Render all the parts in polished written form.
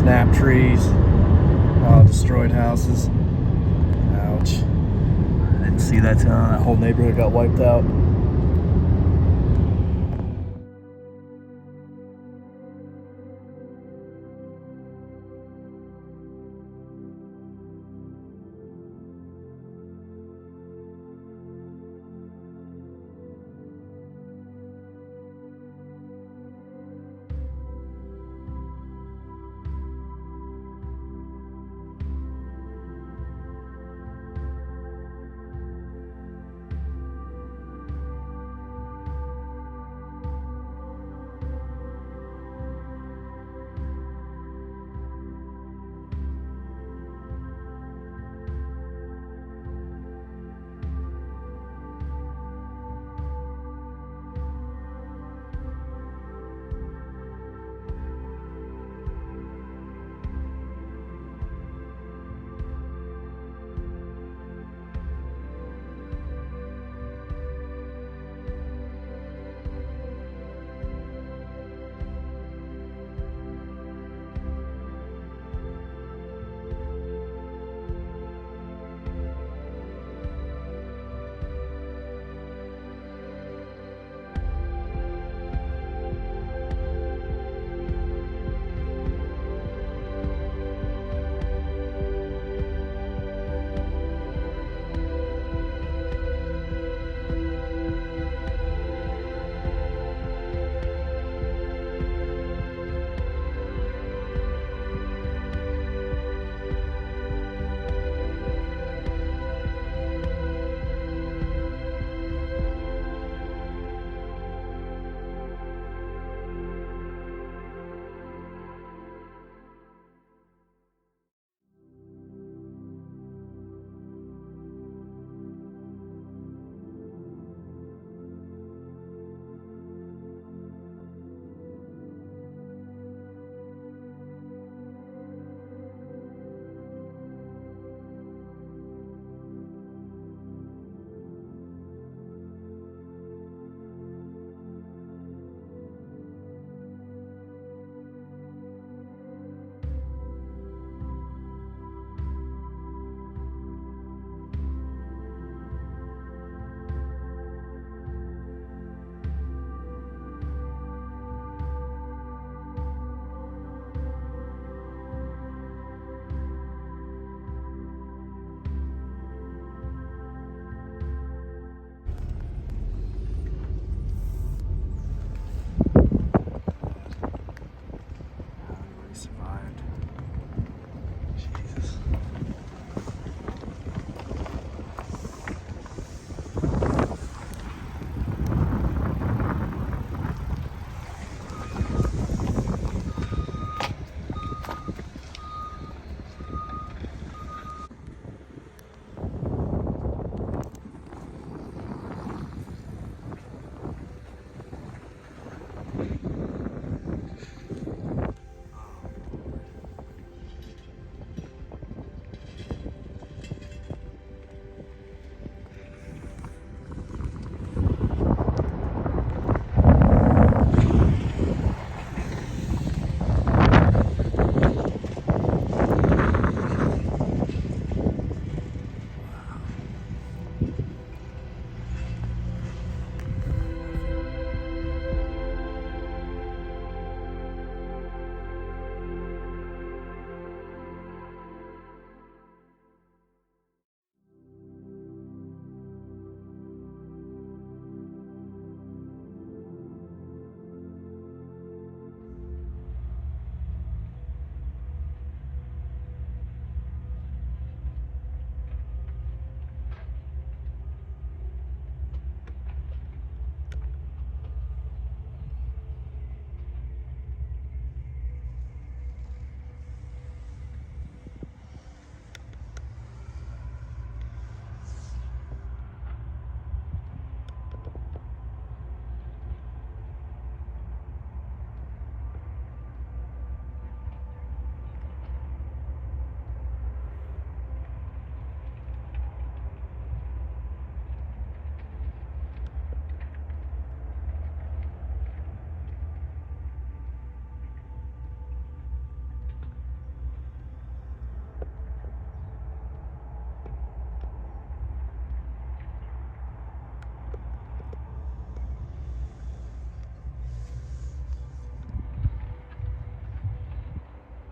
snapped trees, destroyed houses. Ouch. I didn't see that that whole neighborhood got wiped out.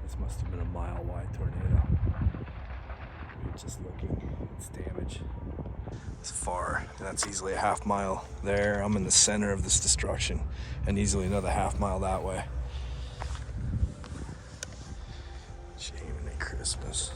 This must have been a mile-wide tornado. Just looking, it's damage. It's far, and that's easily a half mile there. I'm in the center of this destruction, and easily another half mile that way. Jiminy Christmas.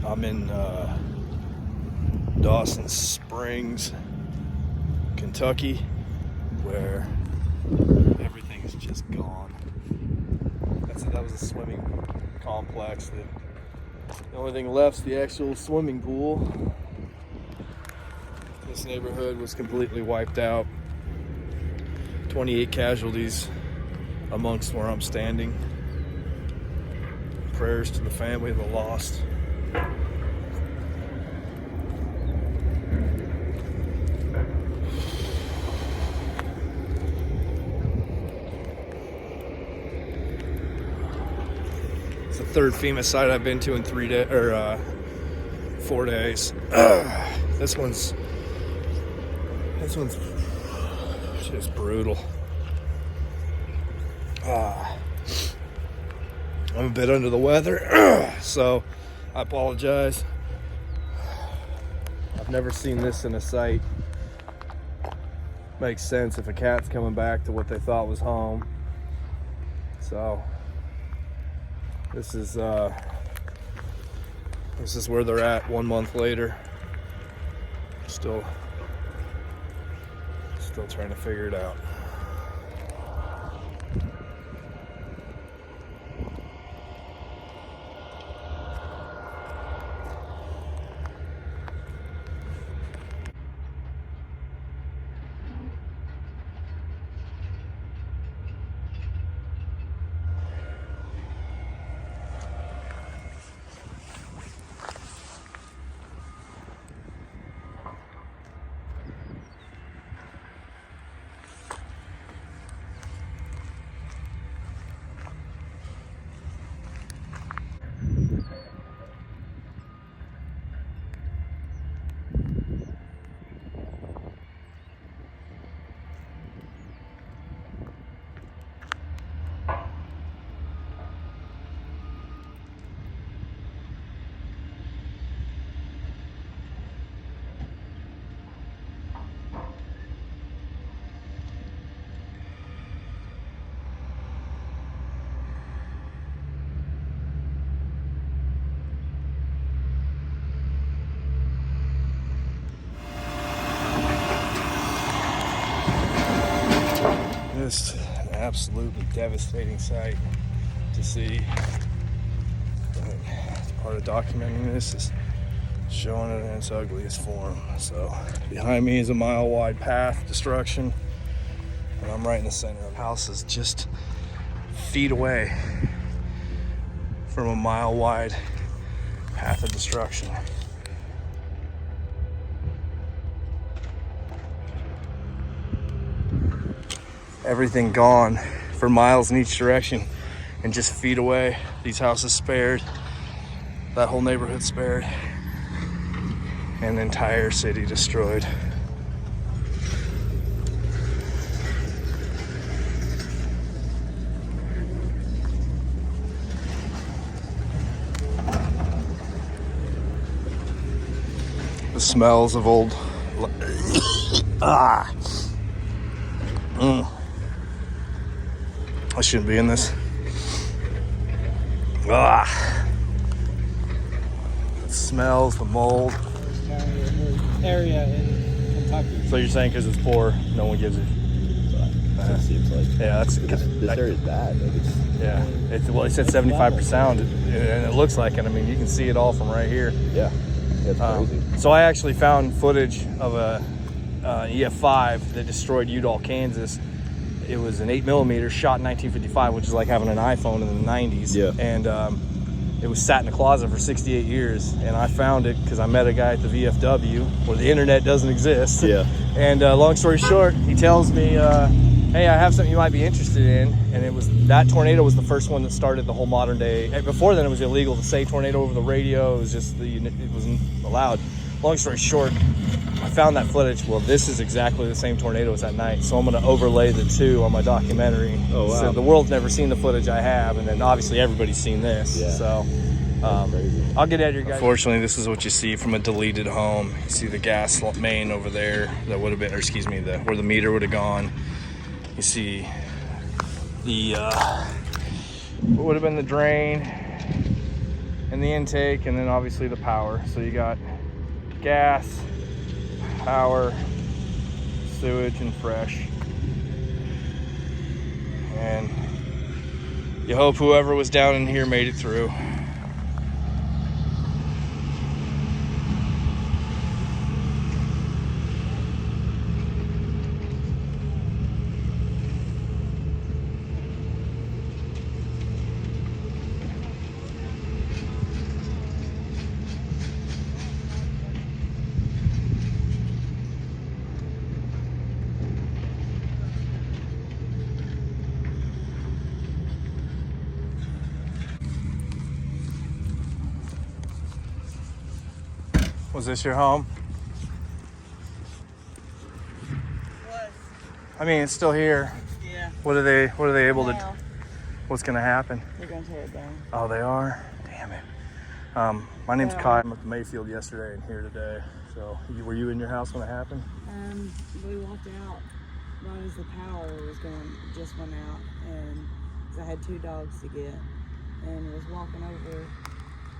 I'm in Dawson Springs, Kentucky, where everything is just gone. That was a swimming complex. The only thing left's the actual swimming pool. This neighborhood was completely wiped out. 28 casualties amongst where I'm standing. Prayers to the family of the lost. It's the third FEMA site I've been to in 4 days. This one's just brutal. I'm a bit under the weather, so I apologize. I've never seen this in a site. Makes sense if a cat's coming back to what they thought was home. So this is where they're at 1 month later. Still trying to figure it out. Just an absolutely devastating sight to see. Part of documenting this is showing it in its ugliest form. So behind me is a mile-wide path destruction, and I'm right in the center of the house. Is just feet away from a mile-wide path of destruction. Everything gone for miles in each direction, and just feet away, these houses spared, that whole neighborhood spared. and the entire city destroyed. The smells of old I shouldn't be in this. It smells, the mold. Area in Kentucky. So you're saying because it's poor, no one gives it? It seems like. Yeah, that's this area is bad. Like yeah. Well, it said 75%, and it looks like it. I mean, you can see it all from right here. yeah, it's crazy. So I actually found footage of a EF5 that destroyed Udall, Kansas. It was an 8mm shot in 1955, which is like having an iPhone in the 90s. Yeah. And it was sat in a closet for 68 years. And I found it because I met a guy at the VFW where the internet doesn't exist. Yeah. And long story short, he tells me, hey, I have something you might be interested in. And it was that tornado was the first one that started the whole modern day. Before then, it was illegal to say tornado over the radio. It was just it wasn't allowed. Long story short, I found that footage. Well, this is exactly the same tornado as that night, so I'm going to overlay the two on my documentary. Oh, wow. So the world's never seen the footage I have, and then obviously everybody's seen this. Yeah. So I'll get at you guys. Unfortunately, this is what you see from a deleted home. You see the gas main over there that would have been, or excuse me, where the meter would have gone. You see the what would have been the drain and the intake, and then obviously the power. So you got gas, power, sewage, and fresh. And you hope whoever was down in here made it through. Was this your home? What? I mean, it's still here. Yeah. What are they able to? What's gonna happen? They're gonna tear it down. Oh, they are? Damn it. My name's Kai. I'm at the Mayfield yesterday and here today. So, were you in your house when it happened? We walked out right as the power just went out, and 'cause I had 2 dogs to get, and was walking over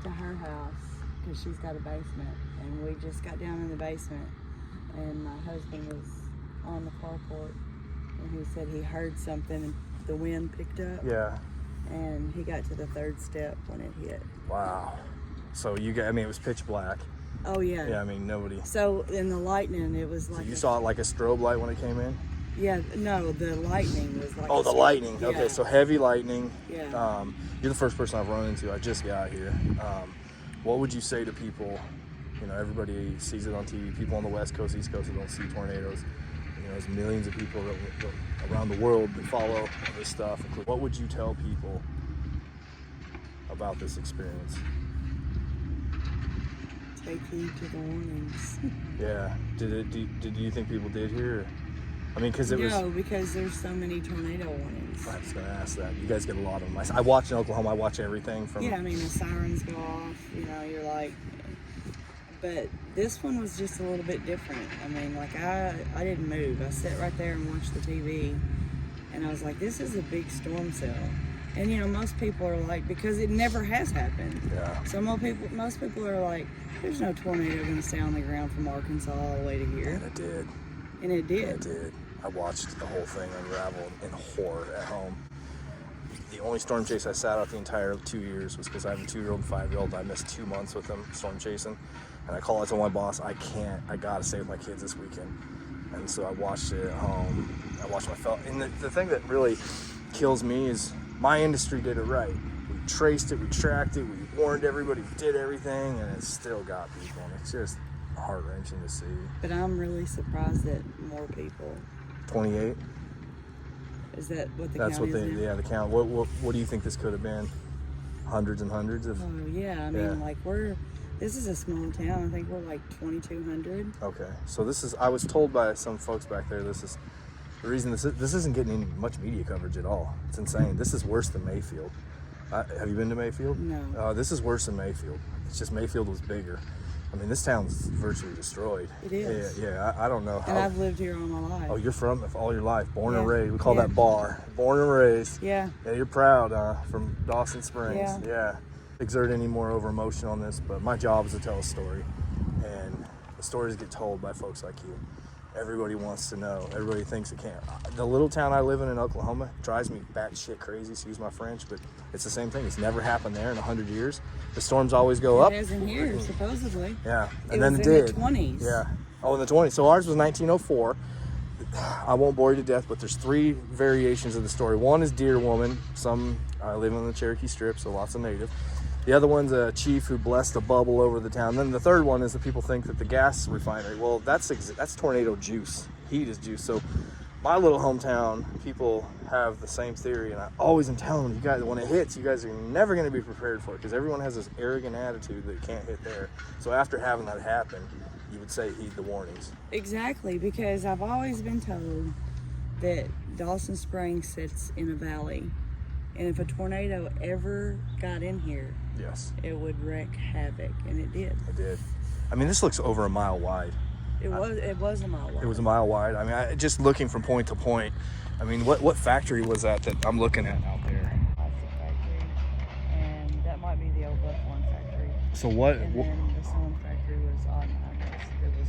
to her house because she's got a basement, and we just got down in the basement, and my husband was on the carport, and he said he heard something, and the wind picked up. Yeah. And he got to the 3rd step when it hit. Wow. So I mean, it was pitch black. Oh yeah. Yeah, I mean, nobody. So in the lightning, it was like. So you saw it like a strobe light when it came in? Yeah, no, the lightning was like. Oh, the lightning. Yeah. Okay, so heavy lightning. Yeah. You're the first person I've run into. I just got here. What would you say to people? You know, everybody sees it on TV. People on the West Coast, East Coast that don't see tornadoes. You know, there's millions of people around the world that follow this stuff. What would you tell people about this experience? Take heed to the warnings. Yeah. Did you think people did here? I mean, because it was. No, because there's so many tornado warnings. I was gonna ask that. You guys get a lot of them. I watch in Oklahoma. I watch everything from. Yeah, I mean the sirens go off. You know, you're like. But this one was just a little bit different. I mean, like I didn't move. I sat right there and watched the TV, and I was like, this is a big storm cell. And you know, most people are like, because it never has happened. Yeah. So most people are like, there's no tornado going to stay on the ground from Arkansas all the way to here. And it did. And it did. It did. I watched the whole thing unravel in horror at home. The only storm chase I sat out the entire 2 years was because I have a 2-year-old and 5-year-old. I missed 2 months with them storm chasing. And I called out to my boss, I gotta save my kids this weekend. And so I watched it at home. I watched my fellow. And the thing that really kills me is my industry did it right. We traced it, we tracked it, we warned everybody, we did everything, and it still got people. And it's just heart-wrenching to see. But I'm really surprised that more people. 28? Is that what the That's count what is now? yeah, the count. What do you think this could have been? Hundreds and hundreds of? Oh yeah, I mean, like This is a small town. I think we're like 2,200. Okay, so this is, I was told by some folks back there, this is, the reason this isn't getting any much media coverage at all. It's insane. This is worse than Mayfield. Have you been to Mayfield? No. This is worse than Mayfield. It's just Mayfield was bigger. I mean, this town's virtually destroyed. It is. Yeah, I don't know how. And I've lived here all my life. Oh, you're from all your life, born and Yeah. raised. We call Yeah. that bar. Born and raised. Yeah. Yeah, you're proud, from Dawson Springs. Yeah. Exert any more over emotion on this, but my job is to tell a story, and the stories get told by folks like you. Everybody wants to know. Everybody thinks it can't. The little town I live in Oklahoma drives me batshit crazy, excuse my French, but it's the same thing. It's never happened there in 100 years. The storms always go up. It hasn't here, supposedly. Yeah, It and then was it in did. the 20s. Yeah. Oh, in the 20s. So ours was 1904. I won't bore you to death, but there's 3 variations of the story. One is Deer Woman. I live on the Cherokee Strip, so lots of native. The other one's a chief who blessed a bubble over the town. Then the third one is that people think that the gas refinery, well, that's tornado juice. Heat is juice. So my little hometown, people have the same theory, and I always am telling them, you guys, when it hits, you guys are never going to be prepared for it, because everyone has this arrogant attitude that it can't hit there. So after having that happen, you would say heed the warnings. Exactly, because I've always been told that Dawson Springs sits in a valley, and if a tornado ever got in here, Yes, it would wreak havoc, and it did. it did. I mean, this looks over a mile wide. It was a mile wide. It was a mile wide. I mean, just looking from point to point. I mean, what factory was that I'm looking at out there? Plastic factory, and that might be the old Buffalo factory. So what? And then the Sun factory was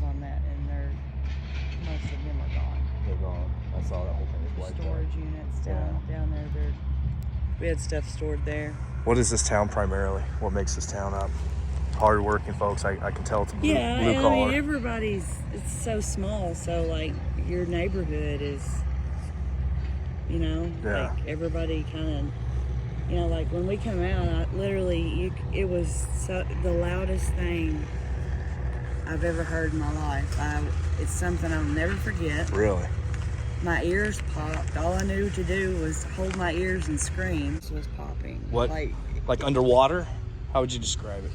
on that, and most of them are gone. They're gone. I saw that whole thing was wiped out. Storage units down there. We had stuff stored there. What is this town primarily? What makes this town up? Hard-working folks. I can tell it's blue collar. I mean, it's so small, so like your neighborhood is, Yeah. like everybody kind of, like when we come out, it was the loudest thing I've ever heard in my life. It's something I'll never forget. Really? My ears popped. All I knew to do was hold my ears and scream. It was popping. What? Like underwater? How would you describe it?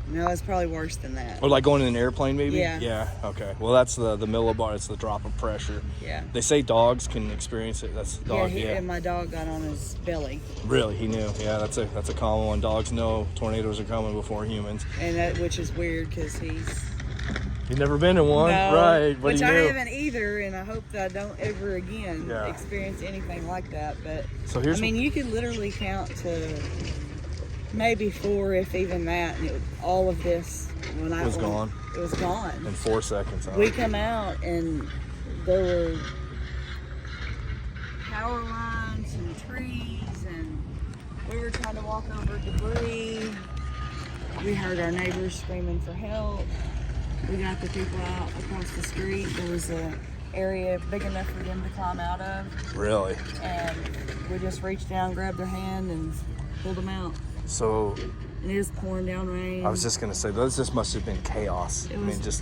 No, it's probably worse than that. Or like going in an airplane, maybe? Yeah. Yeah. Okay. Well, that's the millibar. It's the drop of pressure. Yeah. They say dogs can experience it. That's dog. Yeah. And my dog got on his belly. Really, he knew. Yeah, that's a common one. Dogs know tornadoes are coming before humans. And which is weird because he's never been in one, right? But which he I knew. haven't either, and I hope that I don't ever again Yeah. experience anything like that. But So you could literally count to maybe 4, if even that, and all of this gone. It was gone. In 4 seconds. We come out and there were power lines and trees, and we were trying to walk over debris. We heard our neighbors screaming for help. We got the people out across the street. There was an area big enough for them to climb out of, Really? and we just reached down, grabbed their hand, and pulled them out. So And it was pouring down rain. I was just gonna say, this must have been chaos. It was,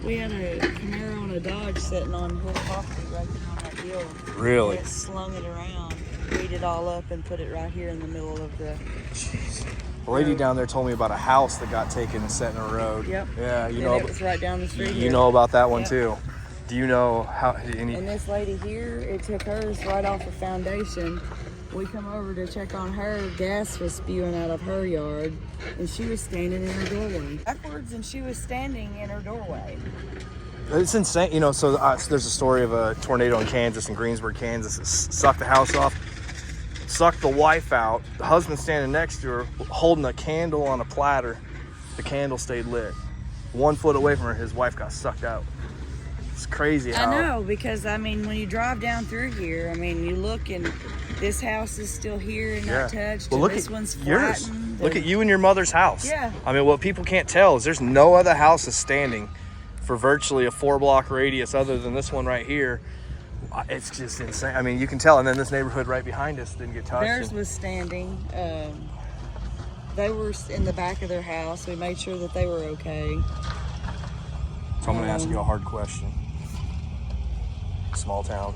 we had a Camaro and a Dodge sitting on whole property right there on that hill. Really? And it slung it around, beat it all up, and put it right here in the middle of the. Jeez. The lady down there told me about a house that got taken and set in a road. Yep. Yeah, And it was right down the street. You here. know about that one Yep. too. Do you know how And this lady here, it took hers right off the foundation. We come over to check on her. Gas was spewing out of her yard, and she was standing in her doorway. Backwards, and she was standing in her doorway. It's insane, So there's a story of a tornado in Kansas, in Greensburg, Kansas. It sucked the house off, sucked the wife out. The husband standing next to her, holding a candle on a platter. The candle stayed lit. 1 foot away from her, his wife got sucked out. It's crazy how. I know, because when you drive down through here, you look and this house is still here and not touched. Well, and look this at one's yours. flattened. Look at you and your mother's house. Yeah. What people can't tell is there's no other houses standing for virtually a 4-block radius other than this one right here. It's just insane. You can tell. And then this neighborhood right behind us didn't get touched. Theirs was standing. They were in the back of their house. We made sure that they were okay. So I'm going to ask you a hard question. Small town.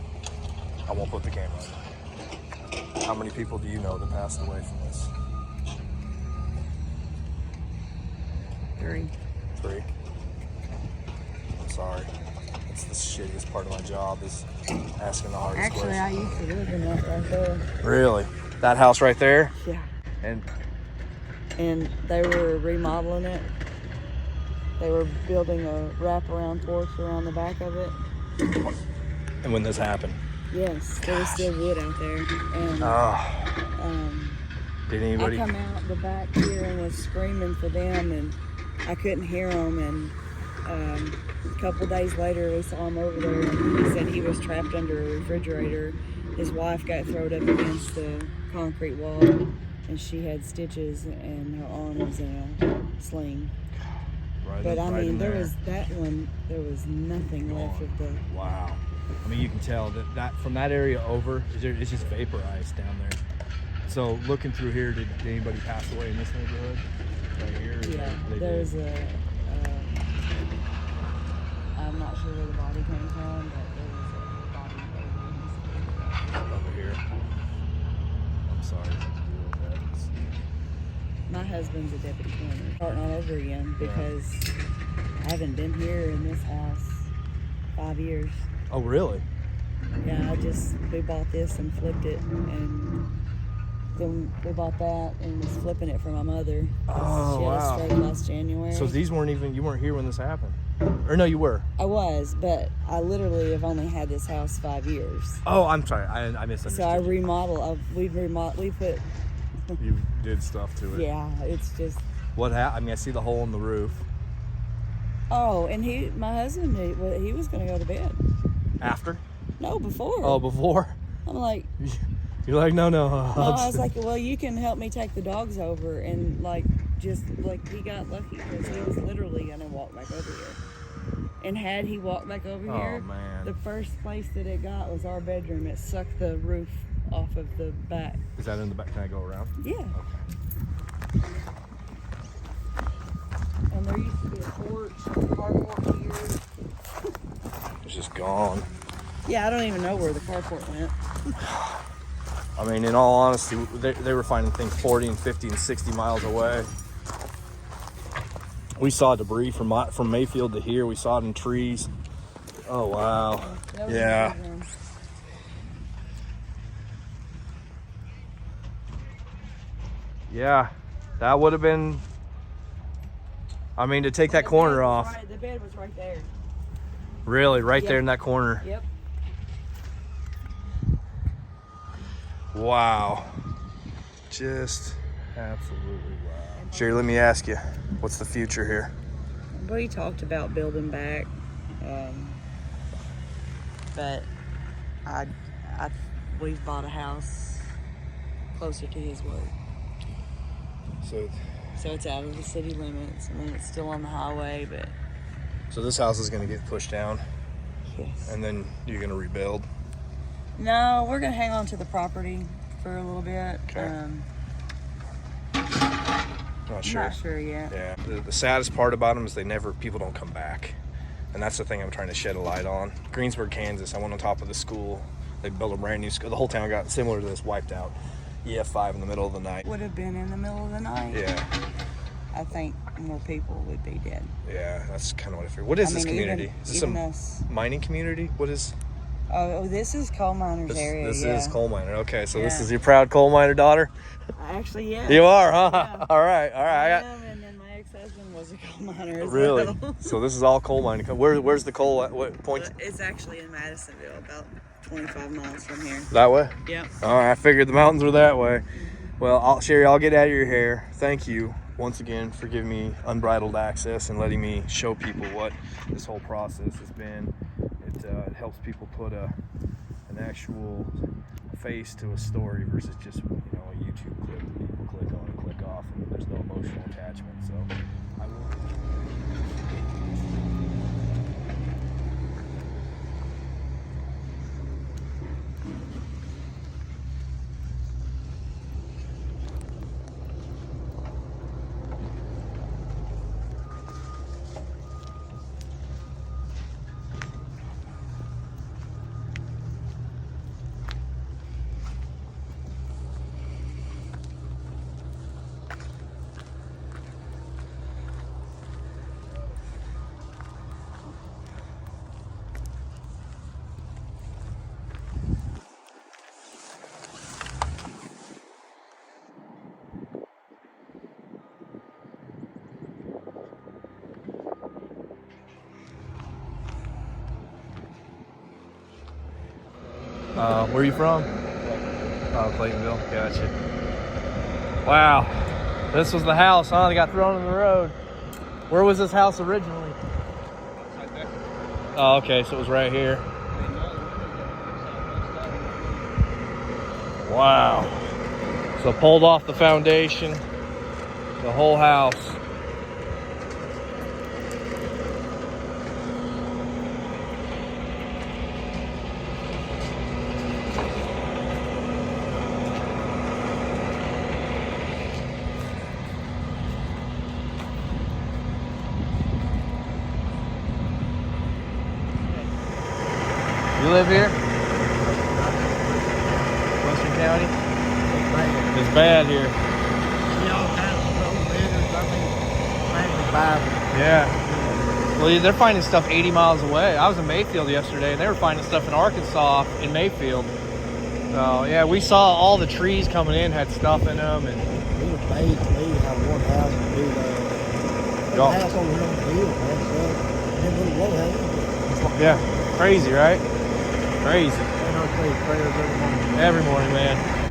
I won't put the camera on. How many people do you know that passed away from this? 3. 3. I'm sorry. It's the shittiest part of my job is asking the hardest Actually, questions. I used to live in that right there. Really? That house right there? Yeah. And They were remodeling it. They were building a wraparound porch around the back of it. when this happened? Yes, there was still wood out there. And Did anybody? I come out the back here and was screaming for them, and I couldn't hear them. And a couple days later, we saw him over there, and he said he was trapped under a refrigerator. His wife got thrown up against the concrete wall, and she had stitches, and her arm was in a sling. But I mean, there was that one. There was nothing left of the. Wow. I mean, you can tell that from that area over, it's just vaporized down there. So looking through here, did anybody pass away in this neighborhood? Right here? Yeah, there's I'm not sure where the body came from, but there was a body Over here. I'm sorry. My husband's a deputy coroner. Starting all over again because I haven't been here in this house 5 years. Oh, really? Yeah, we bought this and flipped it, and then we bought that and was flipping it for my mother. Oh, she had wow. a stroke last January. So these you weren't here when this happened? Or no, you were? I was, but I literally have only had this house 5 years. Oh, I'm sorry. I misunderstood. So I remodel. We put. You did stuff to it. Yeah, it's just. What happened? I mean, I see the hole in the roof. Oh, and my husband, he was going to go to bed. After? No, before. Oh, before? I'm like. You're like, no. No, I was like, well, you can help me take the dogs over, and he got lucky because he was literally going to walk back over here. And had he walked back over here, man. the first place that it got was our bedroom. It sucked the roof off of the back. Is that in the back? Can I go around? Yeah. Okay. And there used to be a porch, carport here. It's just gone. Yeah, I don't even know where the carport went. I mean, in all honesty, they were finding things 40 and 50 and 60 miles away. We saw debris from Mayfield to here. We saw it in trees. Oh, wow. Yeah. Yeah, that would have been, I mean, to take that corner off. The bed was right there. Really, right there in that corner. Yep. Wow. Just absolutely wow. Sherry, let me ask you, what's the future here? We talked about building back, but we've bought a house closer to his work. So it's out of the city limits. I mean, it's still on the highway, but... So this house is going to get pushed down? Yes. And then you're going to rebuild? No, we're going to hang on to the property for a little bit. Okay. Not sure. Not sure yet. Yeah. The saddest part about them is people don't come back. And that's the thing I'm trying to shed a light on. Greensburg, Kansas, I went on top of the school. They built a brand new school. The whole town got similar to this, wiped out. EF5 in the middle of the night. Would have been in the middle of the night. Yeah. I think more people would be dead. Yeah, that's kind of what I figured. What is this community? Is this a mining community? What is? Oh, this is coal miners area. This is coal miner. Okay, so this is your proud coal miner daughter? Actually, yeah. You are, huh? Yeah. All right. I am, and then my ex-husband was a coal miner as really? well. So this is all coal mining. Where's the coal at? What point? It's actually in Madisonville, about 25 miles from here. That way? Yep. All right, I figured the mountains were that way. Well, Sherry, I'll get out of your hair. Thank you once again for giving me unbridled access and letting me show people what this whole process has been. It helps people put an actual face to a story versus just a YouTube clip that people click on and click off, and there's no emotional attachment. So I will. Where are you from? Oh, Claytonville. Gotcha. Wow. This was the house, huh? They got thrown in the road. Where was this house originally? Oh, okay. So it was right here. Wow. So pulled off the foundation, the whole house. You live here? Western County? It's bad here. Yeah. Well, they're finding stuff 80 miles away. I was in Mayfield yesterday, and they were finding stuff in Arkansas in Mayfield. So, yeah, we saw all the trees coming in had stuff in them. And We were paid to leave, have one house and do the house on the hill, man. So, then we roll it. yeah, crazy, right? Crazy. Prayers every morning. Every morning, man.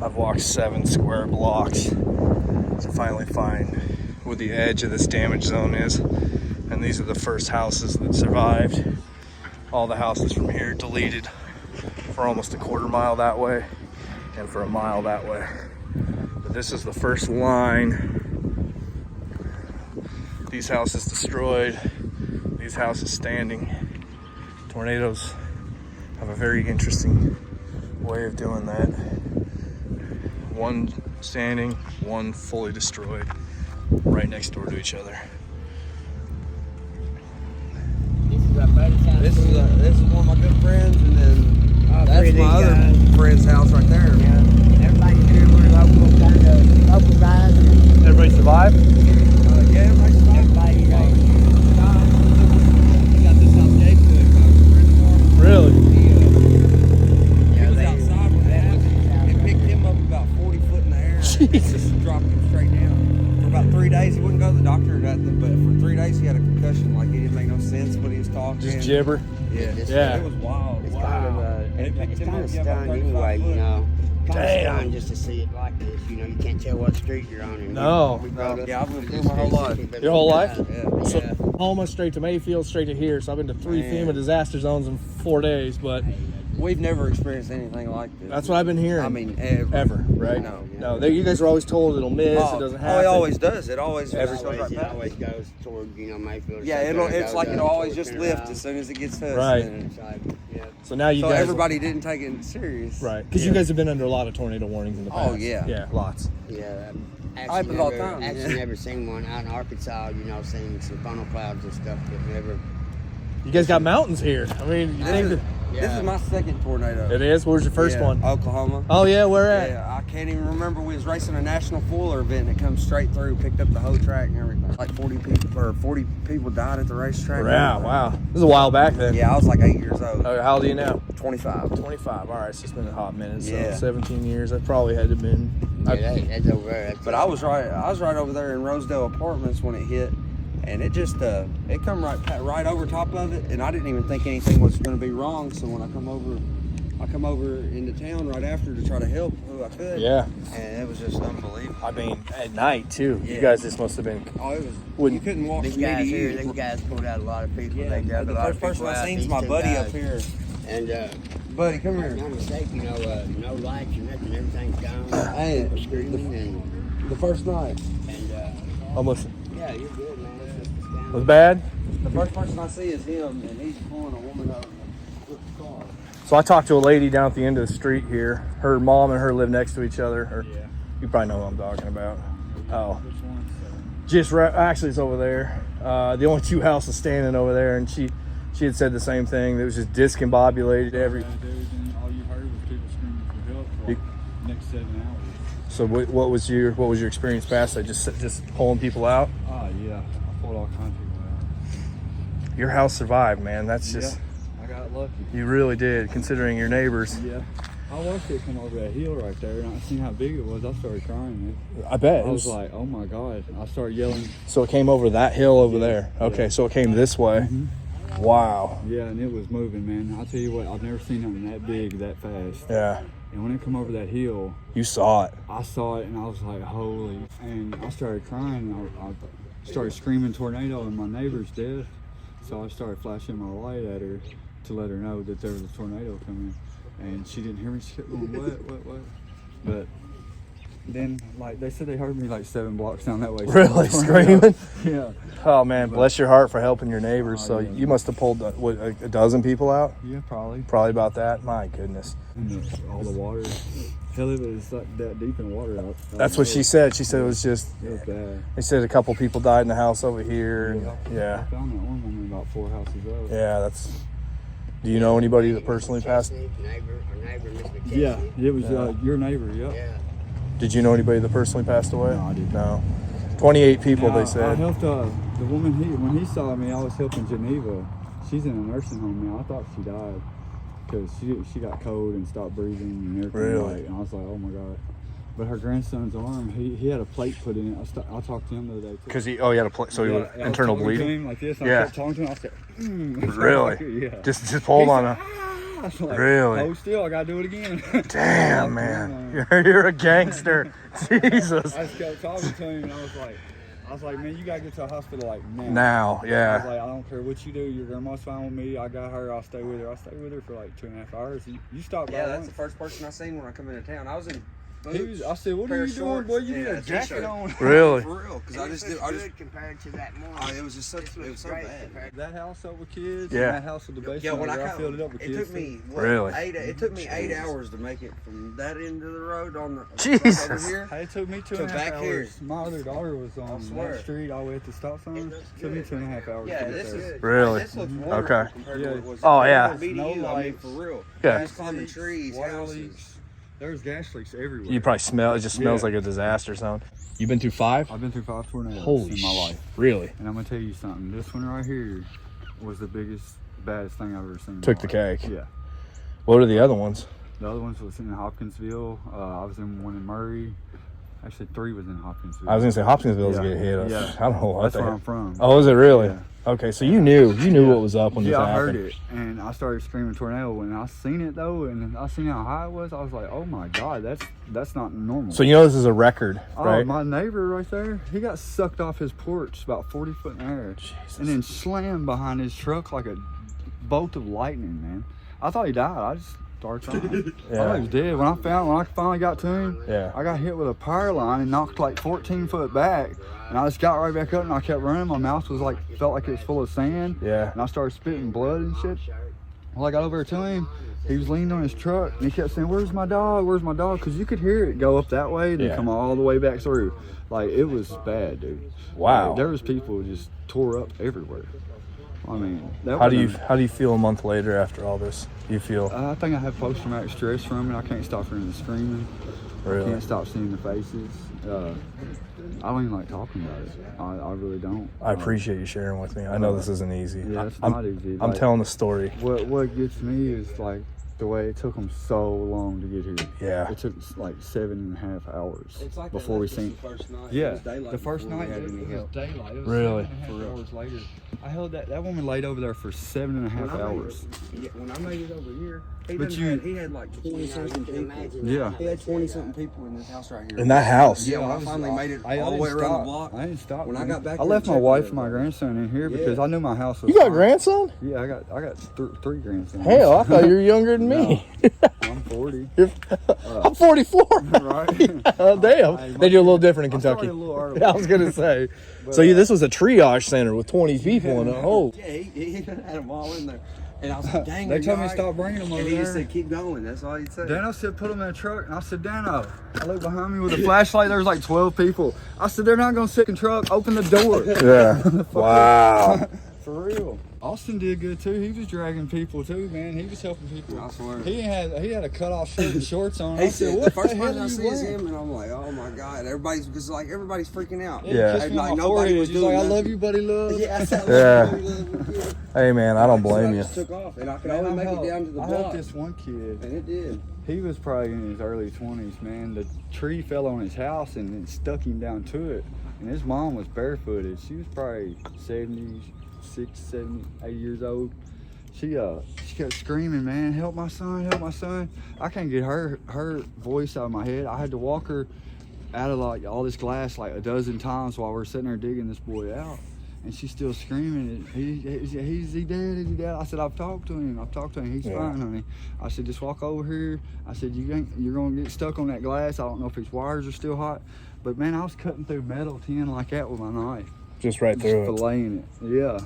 I've walked 7 square blocks to finally find where the edge of this damage zone is. And these are the first houses that survived. All the houses from here deleted for almost a quarter mile that way and for a mile that way. But this is the first line. These houses destroyed, these houses standing. Tornadoes have a very interesting way of doing that. One standing, one fully destroyed, right next door to each other. This is one of my good friends, and then that's my other friend's house right there. Yeah. Everybody's here. We're local, kind of local guys. Everybody survived? Yeah, everybody stopped. Everybody, We got this house, Jake, a friend of ours. Really? He was outside with that. It picked him up about 40 foot in the air. Jesus. And dropped him straight down. For about 3 days, he wouldn't go to the doctor or nothing, but for 3 days, he had a concussion. Like, he didn't make no sense when he was talking. Just gibber? Yeah. Yeah. It was wild. It's Wow. kind of, And it picked it's him kind up, of yeah, about stunned 35 anyway, foot. you know. Kind of Damn. stunned just to see it like this. You know, you can't tell what street you're on. And No. we brought up Yeah, I've lived to here this my whole life. city, but Your whole life? Yeah. So Yeah. almost straight to Mayfield, straight to here. So I've been to 3 Man. FEMA disaster zones in 4 days, but We've never experienced anything like this. that's what I've been hearing. I mean, ever. Ever, right? No. You guys are always told it'll miss, Oh, it doesn't oh, happen. it always does. It always Every goes Always, right it back. always goes toward, you know, Mayfield. or Yeah, something. it's like goes it'll up always toward just lift Turnaround. as soon as it gets touched. Right. And It's like, yeah. So now you so guys, everybody didn't take it serious. right? Because you guys have been under a lot of tornado warnings in the past. Oh, yeah. Yeah, lots. Yeah, Happens all the time, Actually, yeah. never seen one out in Arkansas. You know, seen some funnel clouds and stuff, but never. You guys got mountains here. I mean, you think that This is my second tornado. it is? Where's your first Yeah, one? Oklahoma. Oh yeah, where at? Yeah, I can't even remember. We was racing a national Fuller event and it comes straight through, picked up the whole track and everything. Like 40 people died at the racetrack. Yeah, wow. This is a while back then. Yeah, I was like 8 years old. Okay, how old are you now? 25. 25. All right, so it's been a hot minute. So Yeah. 17 years. That probably had to have been. Yeah, that's over there. But I was right over there in Rosedale Apartments when it hit. and it just it come right over top of it, and I didn't even think anything was going to be wrong. So when I come over into town right after to try to help who I could. Yeah. And it was just unbelievable. I mean, at night too. Yeah. You guys just must have been. Oh, it was. Wouldn't- You couldn't walk These from me to guys here, you. these guys pulled out a lot of people. Yeah, They got the a lot first of people person I out, seen's these my two buddy guys. up here. And Buddy, come if I'm here. not mistaken, no lights and nothing, everything's gone. Hey, People screaming and The first night. Almost. yeah, you're good, man. It's just a scam. Was bad. The first person I see is him, and he's pulling a woman out with the car. So I talked to a lady down at the end of the street here. Her mom and her live next to each other. Or, Yeah. you probably know what I'm talking about. Oh, Which one? just actually it's over there. The only two houses standing over there, and she had said the same thing. It was just discombobulated every. Yeah, dude, and all you heard was people screaming for help for like the next 7 hours. So what was your experience past that? Just pulling people out. Oh yeah, I pulled all kinds of people out. Your house survived, man. That's just I got lucky. you really did, considering your neighbors. Yeah. I watched it come over that hill right there, and I seen how big it was. I started crying. I bet. I was like, oh my God. I started yelling. So it came over that hill over Yeah, there. Okay, yeah. so it came this way. Mhm. Wow. Yeah, and it was moving, man. I'll tell you what, I've never seen nothing that big, that fast. Yeah. And when it come over that hill, You saw it. I saw it and I was like, holy. And I started crying. And I started screaming tornado, and my neighbor's dead. So I started flashing my light at her to let her know that there was a tornado coming. And she didn't hear me. She kept going, what? But then, like, they said they heard me like 7 blocks down that way. Really? Tornado. Screaming? Yeah. Oh man, bless your heart for helping your neighbors. Oh, So yeah. you must have pulled what, a dozen people out. Yeah, probably. Probably about that. My goodness. And all the water. Hell, it was like that deep in water out. That's what she said. She said it was just. It was bad. They said a couple people died in the house over here. And, I yeah. found that one woman about 4 houses up. Yeah. That's. Do you know anybody that personally passed? Neighbor, Mr. McKesney. Yeah, it was your neighbor, yep. Yeah. Did you know anybody that personally passed away? No, I didn't. No. 28 people, Now, they I said. helped the woman, when he saw me, I was helping Geneva. She's in a nursing home now. I thought she died because she got cold and stopped breathing and everything. Really? Like, and I was like, oh my God. But her grandson's arm, he had a plate put in it. I talked to him the other day too. Because he had a so he Yeah, was I was internal talking to bleeding. him like this, and Yeah. I kept talking to him. I said, Really? yeah. Just pulled on a. I was like, Really? Hold still, I gotta do it again. Damn, man. You're a gangster. Jesus. I just kept talking to him, and I was like, man, you gotta get to a hospital like now. Now, I was yeah. like, I don't care what you do. Your grandma's fine with me. I got her. I'll stay with her. I stayed with her for like 2.5 hours. You stopped by Yeah, that's once. the first person I seen when I come into town. I was in boots. I said, what pair are of you doing, shorts, boy? You and need a a jacket t-shirt. on. Really? For real, because It I was just good compared to that morning. it was just such, it was so Great bad. compared- That house up with kids, Yeah. and that house with the basement, Yeah, when where I filled it up with kids. took me Really? It took me 8 hours to make it from that end of the road on the Jesus. over here. Hey, it took me two To and a half back hours. here. My other daughter was on swear. that street all the way at the stop sign. It took me 2.5 hours Yeah, to get this there. is Really? This looks wonderful Okay. compared Yeah. to what it was. Oh, yeah. BDU, No I mean, lights. for real. Yeah. Just climbing trees, Water houses. leaks. There's gas leaks everywhere. You probably smell. It just smells Yeah. like a disaster zone. You've been through 5? I've been through 5 tornadoes Holy in my life. Really? And I'm gonna tell you something. This one right here was the biggest, baddest thing I've ever seen. in my Took the life. cake. Yeah. What are the other ones? The other ones was in Hopkinsville. I was in one in Murray. Actually, 3 was in Hopkinsville. I was gonna say Hopkinsville's Yeah. get hit. Yeah. I don't know what That's the where hell. I'm from. Oh, is it really? Yeah. Okay, so you knew what was up when this Yeah, I happened. heard it, and I started screaming tornado. When I seen it though, and I seen how high it was, I was like, "Oh my God, that's not normal." So you know this is a record, oh, right? my neighbor right there, he got sucked off his porch about 40 foot in the air, and then slammed behind his truck like a bolt of lightning. Man, I thought he died. I just started crying. I thought he was dead. When I finally got to him, Yeah. I got hit with a power line and knocked like 14 foot back. And I just got right back up and I kept running. My mouth was like, felt like it was full of sand. Yeah. And I started spitting blood and shit. Well, I got over to him. He was leaning on his truck and he kept saying, "Where's my dog? Where's my dog?" Because you could hear it go up that way and Yeah. come all the way back through. Like, it was bad, dude. Wow. Like, there was people just tore up everywhere. I mean, that How do wasn't- you feel a month later after all this? Do you feel I think I have post-traumatic stress from it. I can't stop hearing the screaming. I really? can't stop seeing the faces. I don't even like talking about it. I really don't. I appreciate you sharing with me. I know this isn't easy. Yeah, it's I'm, not easy. I'm Like, telling the story. What gets me is like the way it took them so long to get here. Yeah. It took like 7.5 hours It's like before we they left seen. us the first night. Yeah, It was daylight the first before we night had it any was help. daylight. It was Really? 7.5 hours hours later. I held that woman laid over there for 7.5 hours. When I made it over here, But he had like 20-something people. Yeah. He had 20-something people in this house right here. In that house. Yeah, when I finally made it all the way around the block. I didn't stop. When I got back I there left to my check wife on and my everybody. grandson in here because I knew my house was You got a fine. grandson? Yeah, I got three grandsons. Hell, I thought you were younger than me. I'm 40. I'm 44. Right? Oh, damn. They do a little different in I started Kentucky. a little early. Yeah, I was gonna say. But, So this was a triage center with 20 people in it. Oh, Yeah, he had them all in there. And I was like, dang, They are you told me all to right? stop bringing them over And he just there. said, keep going. That's all he'd say. Dano said, put them in a truck. And I said, Dano. I looked behind me with a flashlight. There was like 12 people. I said, they're not going to sit in the truck. Open the door. yeah. Wow. For real. Austin did good too. He was dragging people too, man. He was helping people. I swear. He had a cut off shirt and shorts on. He I said, said, the what first the hell person I are you see is wearing? him, and I'm like, oh my God. Everybody's freaking out. Yeah. Kissed me Like, on my nobody forehead. was He's doing like, I nothing. love you, buddy, love. Yeah, I said, Yeah. Hey, man, I don't blame I you. just took off, and I could Man, only I make helped- it down to the I block. helped this one kid. And it did. He was probably in his early 20s, man. The tree fell on his house and it stuck him down to it. And his mom was barefooted. She was probably 76, 70, 80 years old. She kept screaming, man, help my son, help my son. I can't get her voice out of my head. I had to walk her out of like all this glass like a dozen times while we're sitting there digging this boy out. And she's still screaming, is he dead, is he dead? I said, I've talked to him, he's fine, honey. I said, just walk over here. I said, you're gonna get stuck on that glass. I don't know if his wires are still hot. But man, I was cutting through metal tin like that with my knife. Just right Just through it. filleting it, yeah.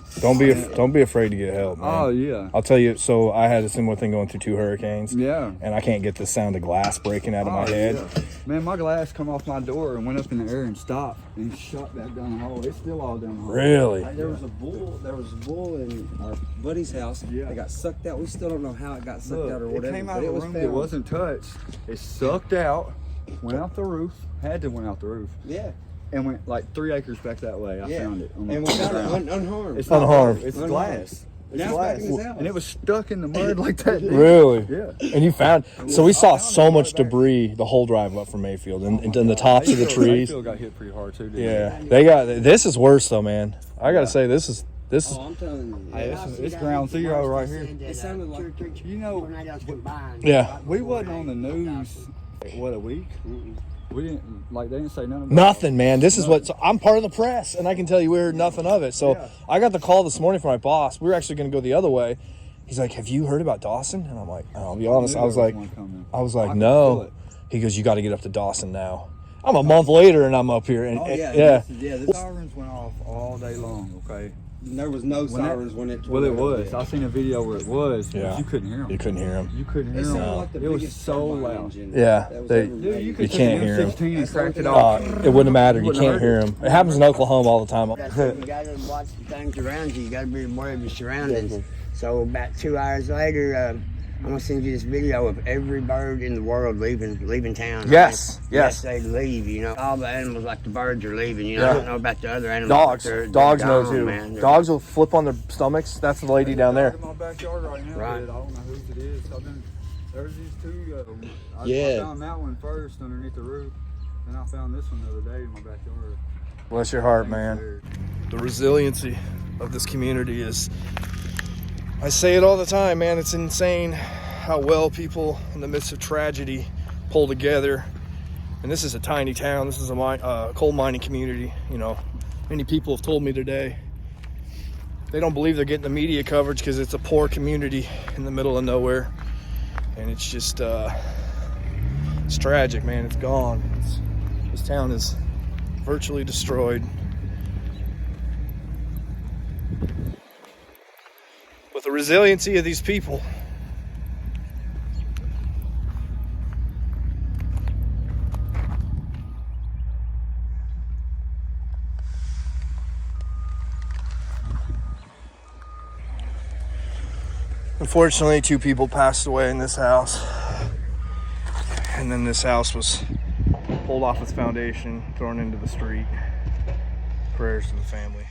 Don't be afraid to get help, man. Oh, yeah. I'll tell you, so I had a similar thing going through 2 hurricanes. Yeah. And I can't get the sound of glass breaking out of my head. Yeah. Man, my glass come off my door and went up in the air and stopped and shot back down the hall. It's still all down the hall. Really? Like, there was a bull in our buddy's house. Yeah. It got sucked out. We still don't know how it got sucked out or Look, whatever. it came but out of it the was room found. that wasn't touched. It sucked out, went out the roof, had to went out the roof, Yeah. and went like 3 acres back that way. I found it. on the And we found ground. it unharmed. It's not Unharmed. It's Unharmed. glass. It's Now it's glass. back in his house. And it was stuck in the mud like that. dude. Really? Yeah. And you found, so we saw found so it much right back. debris the whole drive up from Mayfield and the tops of the trees. Mayfield got hit pretty hard too, didn't Yeah, they got, this is worse though, man. I gotta say, this is, Oh, I'm telling you. Hey, it's ground zero right here. It sounded like You know, tornadoes combined. yeah, we wasn't on the news, what, a week? We didn't, like, they didn't say nothing about nothing, man. This is what, so I'm part of the press and I can tell you we heard nothing of it. So Yeah. I got the call this morning from my boss. We were actually gonna go the other way. He's like, have you heard about Dawson? And I'm like, I'll be honest, knew I was there like, one coming. I was I like, could no. feel it. He goes, you got to get up to Dawson now. I'm a month later and I'm up here. And Oh, yeah. yeah. The Sirens went off all day long, okay? There was no When sirens when it. Well, it tornado was. hit. I seen a video where it was, but Yeah. you couldn't hear them. You couldn't hear him. You couldn't hear It sounded them. like the It was biggest so turbine loud. engine Yeah, that was they- ever Dude, made. you You could can't take an hear 'em. M16 and crack it Uh, off. it wouldn't matter. You Wouldn't can't hurt hear him. It happens in Oklahoma all the time. That's it. You gotta watch the things around you. You gotta be aware of your surroundings. So about 2 hours later, I'm gonna send you this video of every bird in the world leaving town. Yes, yes. They leave. You know, all the animals like the birds are leaving. You know, Yeah. I don't know about the other animals. Dogs. but they're Dogs know gone, too. Man. They're- Dogs will flip on their stomachs. That's the lady down there. In my backyard right now, Right. but I don't know whose it is. There's these two. I Yeah. found that one first underneath the roof, and I found this one the other day in my backyard. Bless your heart, man. The resiliency of this community is, I say it all the time, man. It's insane how well people in the midst of tragedy pull together. And this is a tiny town. This is a coal mining community. You know, many people have told me today they don't believe they're getting the media coverage because it's a poor community in the middle of nowhere. And it's just, it's tragic, man. It's gone. This town is virtually destroyed. With the resiliency of these people. Unfortunately, 2 people passed away in this house. And then this house was pulled off its foundation, thrown into the street. Prayers to the family.